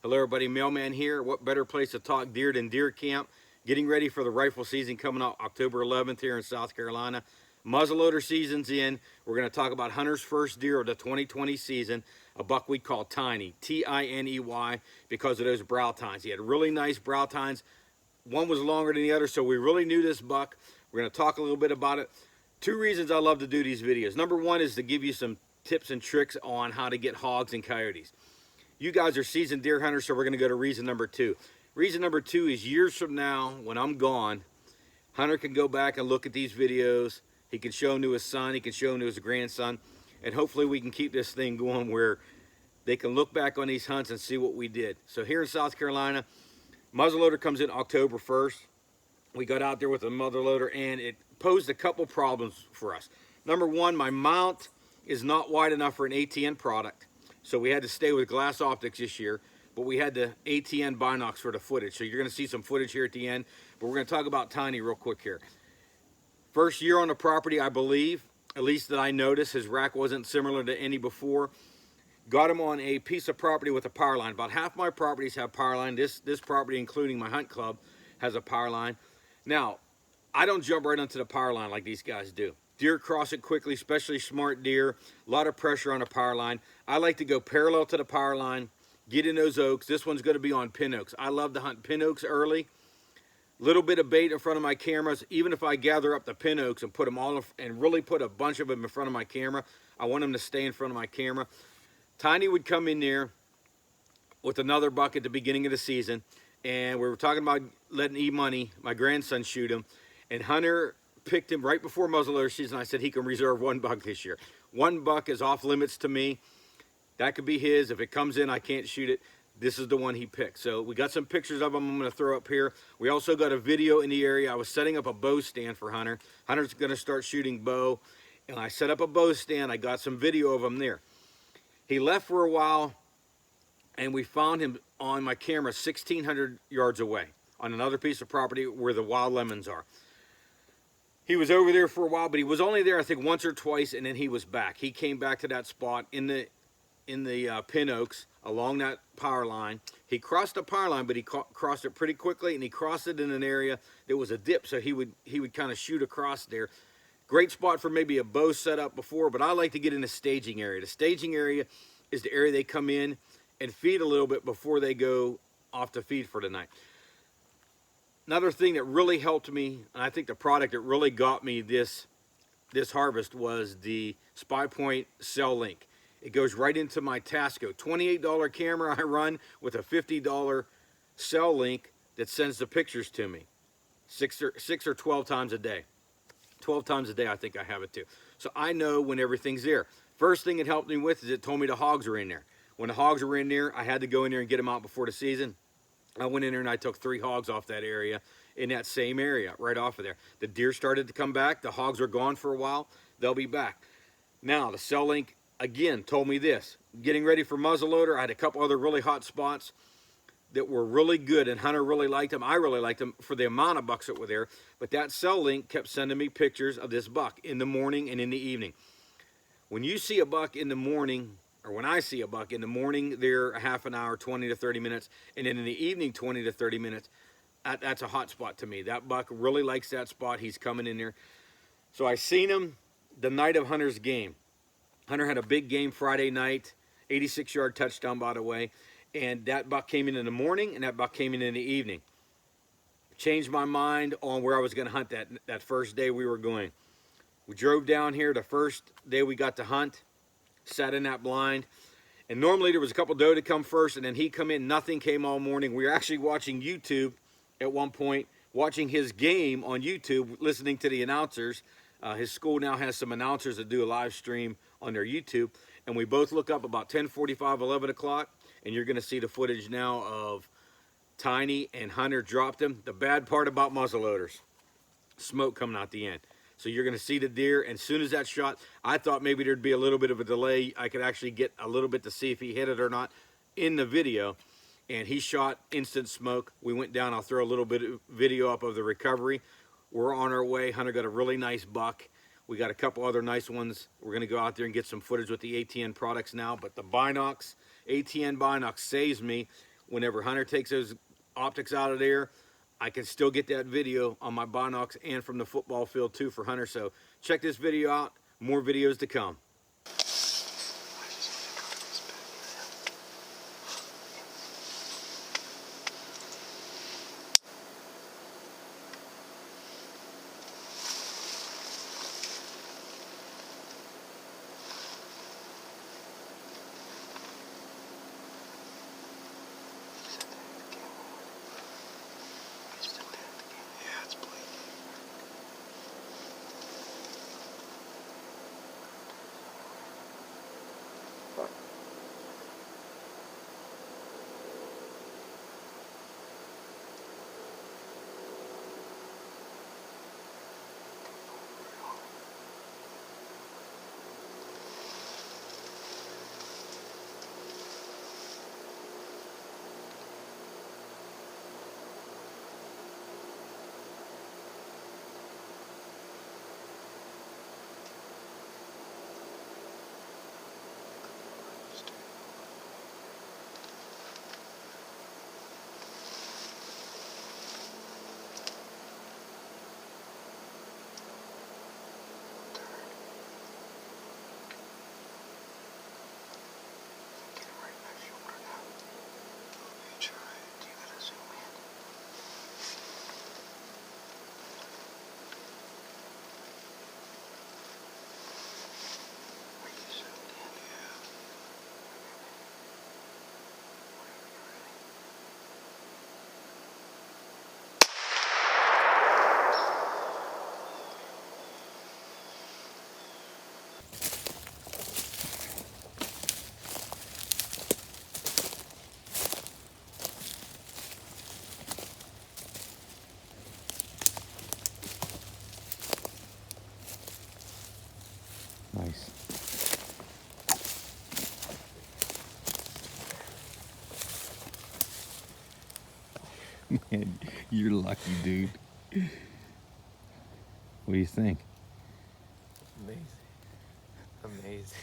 Hello everybody, Mailman here. What better place to talk deer than deer camp? Getting ready for the rifle season coming up October 11th here in South Carolina. Muzzleloader season's in. We're going to talk about Hunter's first deer of the 2020 season, a buck we call Tiny, T-I-N-E-Y, because of those brow tines. He had really nice brow tines. One was longer than the other, so we really knew this buck. We're going to talk a little bit about it. Two reasons I love to do these videos. Number one is to give you some tips and tricks on how to get hogs and coyotes. You guys are seasoned deer hunters, so we're going to go to reason number two. Reason number two is years from now, when I'm gone, Hunter can go back and look at these videos. He can show them to his son. He can show them to his grandson. And hopefully we can keep this thing going where they can look back on these hunts and see what we did. So here in South Carolina, muzzleloader comes in October 1st. We got out there with a muzzleloader, and it posed a couple problems for us. Number one, my mount is not wide enough for an ATN product. So we had to stay with glass optics this year, but we had the ATN BinoX for the footage. So you're going to see some footage here at the end, but we're going to talk about Tiny real quick here. First year on the property, I believe, at least that I noticed, his rack wasn't similar to any before. Got him on a piece of property with a power line. About half my properties have power line. This property, including my hunt club, has a power line. Now, I don't jump right onto the power line like these guys do. Deer cross it quickly, especially smart deer. A lot of pressure on the power line. I like to go parallel to the power line, get in those oaks. This one's going to be on pin oaks. I love to hunt pin oaks early. Little bit of bait in front of my cameras. Even if I gather up the pin oaks and put them all and really put a bunch of them in front of my camera, I want them to stay in front of my camera. Tiny would come in there with another buck at the beginning of the season, and we were talking about letting E-Money, my grandson, shoot him, and Hunter picked him right before muzzleloader season. I said he can reserve one buck this year. One buck is off limits to me. That could be his. If it comes in, I can't shoot it. This is the one he picked. So we got some pictures of him I'm going to throw up here. We also got a video in the area. I was setting up a bow stand for Hunter. Hunter's going to start shooting bow, and I set up a bow stand. I got some video of him there. He left for a while, and we found him on my camera 1,600 yards away on another piece of property where the wild lemons are. He was over there for a while, but he was only there, I think, once or twice, and then he was back. He came back to that spot in the pin oaks along that power line. He crossed the power line, but he crossed it pretty quickly, and he crossed it in an area that was a dip, so he would kind of shoot across there. Great spot for maybe a bow setup before, but I like to get in the staging area. The staging area is the area they come in and feed a little bit before they go off to feed for the night. Another thing that really helped me, and I think the product that really got me this harvest, was the Spy Point cell link. It goes right into my Tasco. $28 camera I run with a $50 cell link that sends the pictures to me. 6 or 12 times a day. 12 times a day I think I have it too. So I know when everything's there. First thing it helped me with is it told me the hogs were in there. When the hogs were in there, I had to go in there and get them out before the season. I went in there and I took 3 hogs off that area, in that same area, right off of there. The deer started to come back. The hogs were gone for a while. They'll be back. Now, the cell link, again, told me this. Getting ready for muzzleloader, I had a couple other really hot spots that were really good, and Hunter really liked them. I really liked them for the amount of bucks that were there. But that cell link kept sending me pictures of this buck in the morning and in the evening. When you see a buck in the morning, or when I see a buck in the morning, they're a half an hour, 20 to 30 minutes, and then in the evening, 20 to 30 minutes. That's a hot spot to me. That buck really likes that spot. He's coming in there. So I seen him the night of Hunter's game. Hunter had a big game Friday night, 86-yard touchdown, by the way, and that buck came in the morning, and that buck came in the evening. Changed my mind on where I was going to hunt that first day we were going. We drove down here the first day we got to hunt. Sat in that blind, and normally there was a couple doe to come first, and then he come in. Nothing came all morning. We were actually watching YouTube at one point, watching his game on YouTube, listening to the announcers. His school now has some announcers that do a live stream on their YouTube, and we both look up about 10:45, 11 o'clock, and you're going to see the footage now of Tiny and Hunter dropped him. The bad part about muzzleloaders, smoke coming out the end. So you're going to see the deer, and as soon as that shot, I thought maybe there'd be a little bit of a delay. I could actually get a little bit to see if he hit it or not in the video, and he shot instant smoke. We went down. I'll throw a little bit of video up of the recovery. We're on our way. Hunter got a really nice buck. We got a couple other nice ones. We're going to go out there and get some footage with the ATN products now, but the BinoX, ATN BinoX saves me whenever Hunter takes those optics out of there, I can still get that video on my BinoX and from the football field too for Hunter. So check this video out. More videos to come. Nice. Man, you're lucky, dude. What do you think? Amazing. Amazing.